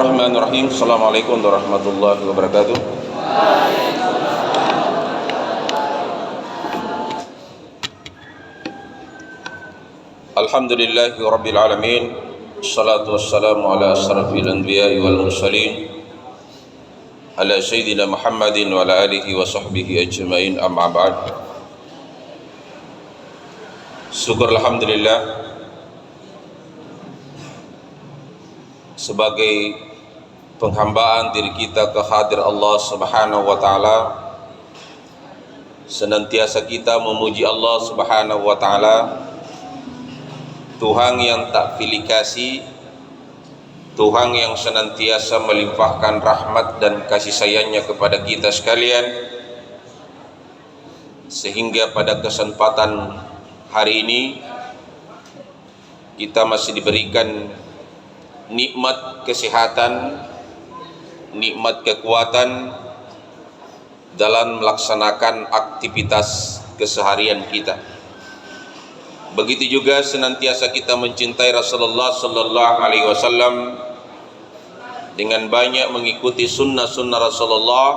Bismillahirrahmanirrahim. Assalamualaikum warahmatullahi wabarakatuh. Alhamdulillahi rabbil alamin. Assalatu wassalamu ala asrafil anbiya'i wal mursalin, ala sayyidina Muhammadin wa ala alihi wa sahbihi ajma'in, amma ba'd. Syukur alhamdulillah sebagai penghambaan diri kita ke hadir Allah Subhanahu wa taala, senantiasa kita memuji Allah Subhanahu wa taala, Tuhan yang tak pilih kasih, Tuhan yang senantiasa melimpahkan rahmat dan kasih sayangnya kepada kita sekalian, sehingga pada kesempatan hari ini kita masih diberikan nikmat kesehatan, nikmat kekuatan dalam melaksanakan aktivitas keseharian kita. Begitu juga senantiasa kita mencintai Rasulullah sallallahu alaihi wasallam dengan banyak mengikuti sunnah-sunnah Rasulullah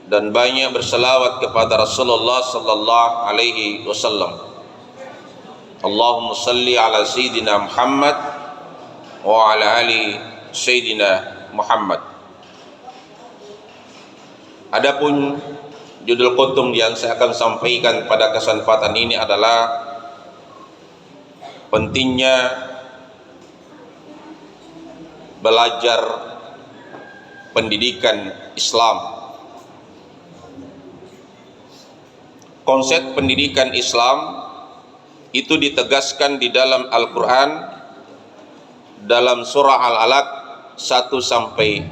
dan banyak berselawat kepada Rasulullah sallallahu alaihi wasallam. Allahumma salli ala sayyidina Muhammad wa ala ali sayyidina Muhammad. Adapun judul khutbah yang saya akan sampaikan pada kesempatan ini adalah pentingnya belajar pendidikan Islam. Konsep pendidikan Islam itu ditegaskan di dalam Al-Quran dalam surah Al-Alaq 1-5.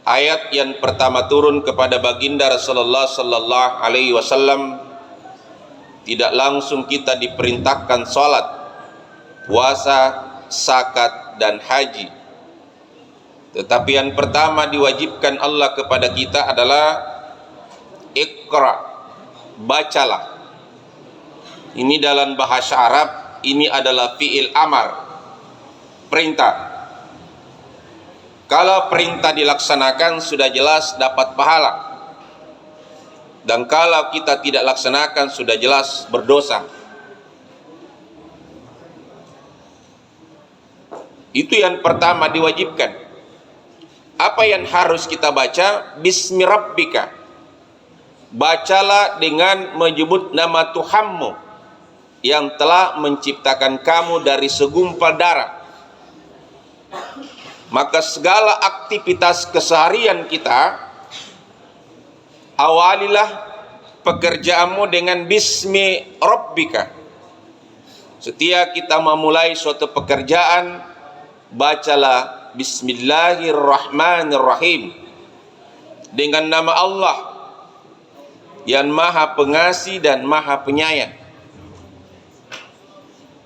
Ayat yang pertama turun kepada baginda Rasulullah sallallahu alaihi wasallam, tidak langsung kita diperintahkan salat, puasa, zakat dan haji. Tetapi yang pertama diwajibkan Allah kepada kita adalah Iqra, bacalah. Ini dalam bahasa Arab ini adalah fi'il amar, perintah. Kalau perintah dilaksanakan sudah jelas dapat pahala, dan kalau kita tidak laksanakan sudah jelas berdosa. Itu yang pertama diwajibkan. Apa yang harus kita baca? Bismi rabbika, bacalah dengan menyebut nama Tuhanmu yang telah menciptakan kamu dari segumpal darah. Maka segala aktivitas keseharian kita, awalilah pekerjaanmu dengan bismi rabbika. Setiap kita memulai suatu pekerjaan, bacalah bismillahirrahmanirrahim, dengan nama Allah yang maha pengasih dan maha penyayang.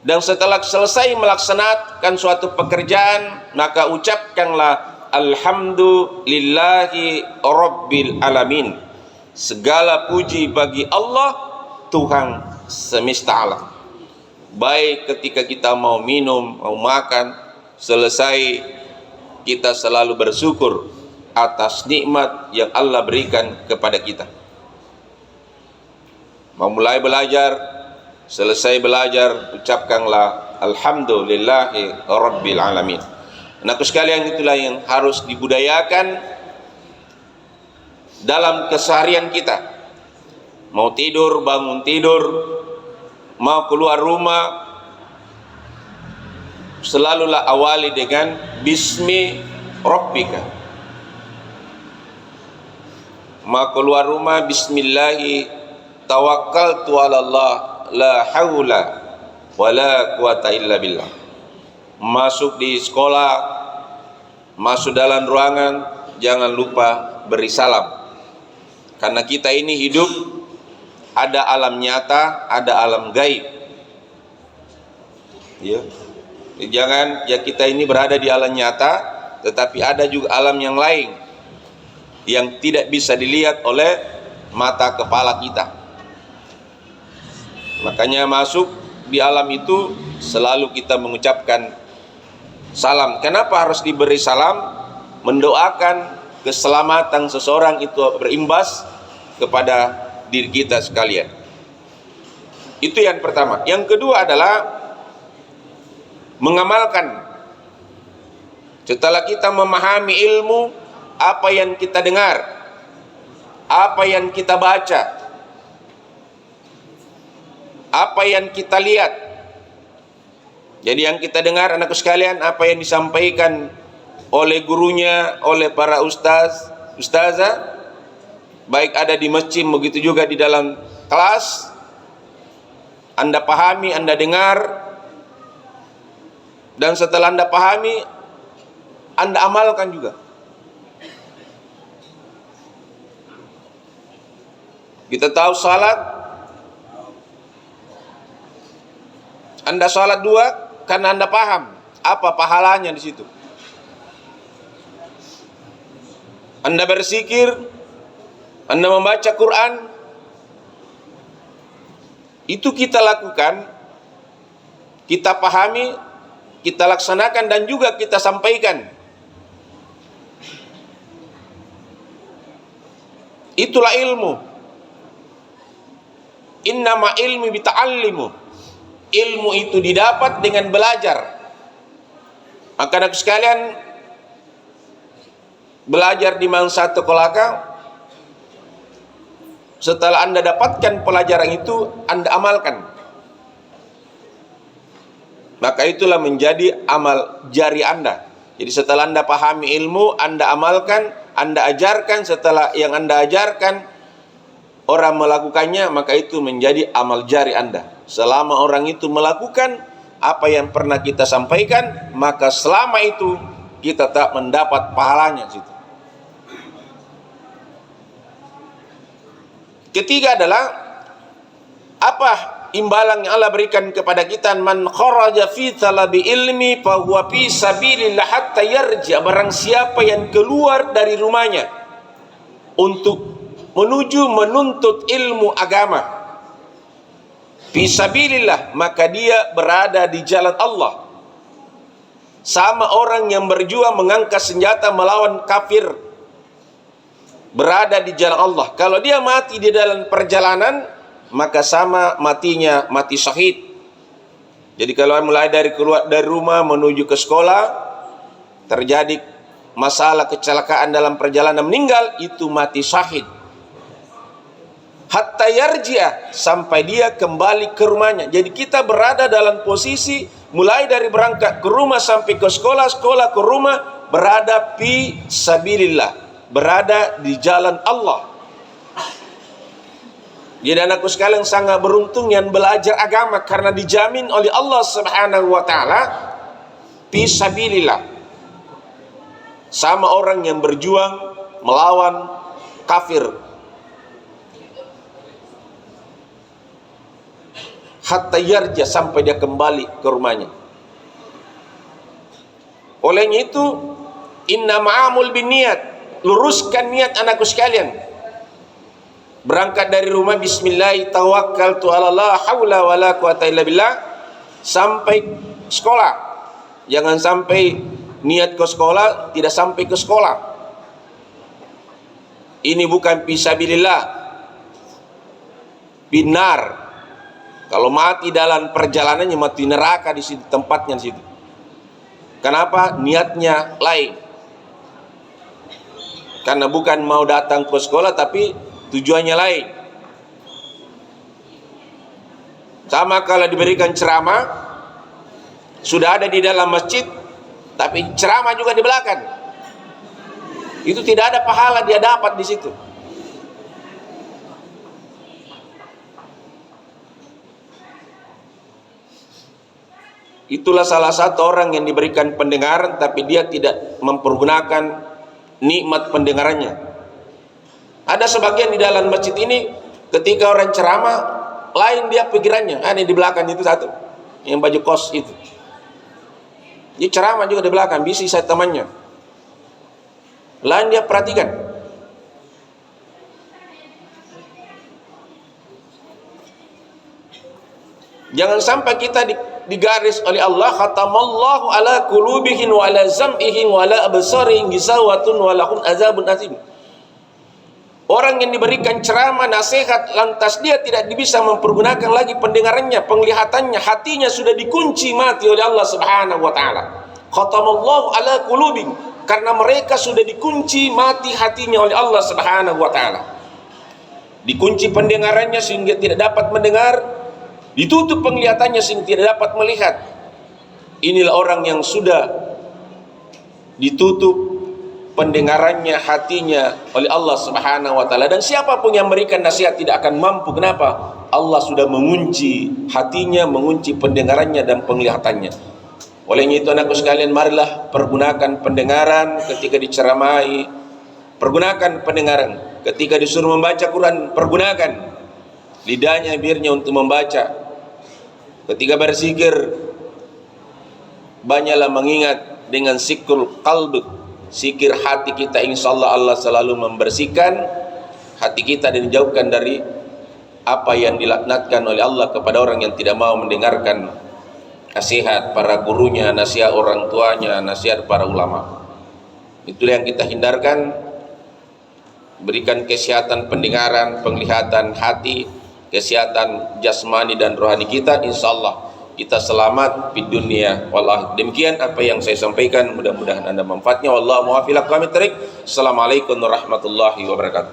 Dan setelah selesai melaksanakan suatu pekerjaan, maka ucapkanlah alhamdulillahi rabbil alamin, segala puji bagi Allah Tuhan semesta alam. Baik ketika kita mau minum, mau makan, selesai kita selalu bersyukur atas nikmat yang Allah berikan kepada kita. Memulai belajar, selesai belajar, ucapkanlah alhamdulillahi rabbil alamin. Anakku sekalian, itulah yang harus dibudayakan dalam keseharian kita. Mau tidur, bangun tidur, mau keluar rumah, selalulah awali dengan bismi rabbika. Mau keluar rumah, bismillahi tawakkaltu ala Allah, la haula wala quwata illa billah. Masuk di sekolah, masuk dalam ruangan, jangan lupa beri salam. Karena kita ini hidup, ada alam nyata, ada alam gaib. Ya. Jangan ya kita ini berada di alam nyata, tetapi ada juga alam yang lain yang tidak bisa dilihat oleh mata kepala kita. Makanya masuk di alam itu selalu kita mengucapkan salam. Kenapa harus diberi salam? Mendoakan keselamatan seseorang itu berimbas kepada diri kita sekalian. Itu yang pertama. Yang kedua adalah mengamalkan. Setelah kita memahami ilmu, apa yang kita dengar, apa yang kita baca, apa yang kita lihat. Jadi yang kita dengar, anakku sekalian, apa yang disampaikan oleh gurunya, oleh para ustazah, baik ada di masjid, begitu juga di dalam kelas, Anda pahami, Anda dengar, dan setelah Anda pahami, Anda amalkan juga. Kita tahu salat, Anda salat 2 karena Anda paham apa pahalanya di situ. Anda berzikir, Anda membaca Quran, itu kita lakukan, kita pahami, kita laksanakan, dan juga kita sampaikan. Itulah ilmu. Innama ilmu bita'allimu. Ilmu itu didapat dengan belajar. Maka anak sekalian, belajar di Mansatu Kolaka, setelah Anda dapatkan pelajaran itu, Anda amalkan. Maka itulah menjadi amal jari Anda. Jadi setelah Anda pahami ilmu, Anda amalkan, Anda ajarkan. Setelah yang Anda ajarkan, orang melakukannya, maka itu menjadi amal jari Anda. Selama orang itu melakukan apa yang pernah kita sampaikan, maka selama itu kita tak mendapat pahalanya situ. Ketiga adalah apa imbalan yang Allah berikan kepada kita? Man kharaja fi talabi ilmi fa huwa fi sabilillah hatta yarji'. Barang siapa yang keluar dari rumahnya untuk menuju menuntut ilmu agama, fi sabilillah, maka dia berada di jalan Allah. Sama orang yang berjuang mengangkat senjata melawan kafir, berada di jalan Allah. Kalau dia mati di dalam perjalanan, maka sama matinya mati syahid. Jadi kalau mulai dari keluar dari rumah menuju ke sekolah, terjadi masalah kecelakaan dalam perjalanan, meninggal, itu mati syahid. Hatta yarji'ah, sampai dia kembali ke rumahnya. Jadi kita berada dalam posisi mulai dari berangkat ke rumah sampai ke sekolah, sekolah ke rumah, berada fi sabilillah, berada di jalan Allah. Jadi anakku sekalian sangat beruntung yang belajar agama, karena dijamin oleh Allah Subhanahu wa taala fi sabilillah. Sama orang yang berjuang melawan kafir. Hatta yarja, sampai dia kembali ke rumahnya. Olehnya itu, inna ma'amul bin niat, luruskan niat anakku sekalian. Berangkat dari rumah, bismillah, tawakkaltu 'ala Allah, haula wala quwata illa billah, sampai sekolah. Jangan sampai niat ke sekolah tidak sampai ke sekolah. Ini bukan fisabilillah, binar. Kalau mati dalam perjalanannya, mati neraka di situ tempatnya di situ. Kenapa? Niatnya lain. Karena bukan mau datang ke sekolah, tapi tujuannya lain. Sama kalau diberikan ceramah, sudah ada di dalam masjid, tapi ceramah juga di belakang. Itu tidak ada pahala dia dapat di situ. Itulah salah satu orang yang diberikan pendengaran, tapi dia tidak mempergunakan nikmat pendengarannya. Ada sebagian di dalam masjid ini, ketika orang ceramah, lain dia pikirannya. Ini di belakang itu satu, yang baju kos itu. Dia ceramah juga di belakang, bisi saya temannya. Lain dia perhatikan. Jangan sampai kita digaris oleh Allah, khatamallahu ala qulubihim wa ala zam'ihim wa ala absarihim gisawatun wa lahum azabun azim. Orang yang diberikan ceramah, nasihat, lantas dia tidak bisa mempergunakan lagi pendengarannya, penglihatannya, hatinya sudah dikunci mati oleh Allah Subhanahu wa taala. Khatamallahu ala qulubihim, karena mereka sudah dikunci mati hatinya oleh Allah Subhanahu wa taala. Dikunci pendengarannya sehingga tidak dapat mendengar, ditutup penglihatannya sehingga tidak dapat melihat. Inilah orang yang sudah ditutup pendengarannya, hatinya oleh Allah Subhanahu wa taala. Dan siapapun yang memberikan nasihat tidak akan mampu. Kenapa? Allah sudah mengunci hatinya, mengunci pendengarannya dan penglihatannya. Olehnya itu anakku sekalian, marilah pergunakan pendengaran ketika diceramai, pergunakan pendengaran ketika disuruh membaca Quran, pergunakan lidahnya, bibirnya untuk membaca. Ketika berzikir, banyaklah mengingat dengan sikrul qalb, zikir hati kita. Insyaallah Allah selalu membersihkan hati kita dan dijauhkan dari apa yang dilaknatkan oleh Allah kepada orang yang tidak mau mendengarkan nasihat para gurunya, nasihat orang tuanya, nasihat para ulama. Itulah yang kita hindarkan. Berikan kesehatan pendengaran, penglihatan, hati, kesehatan jasmani dan rohani kita. Insyaallah kita selamat di dunia wal akhirah. Demikian apa yang saya sampaikan, mudah-mudahan Anda manfaatnya. Wallahu muwaffiq ila aqwamit thoriq. Assalamualaikum warahmatullahi wabarakatuh.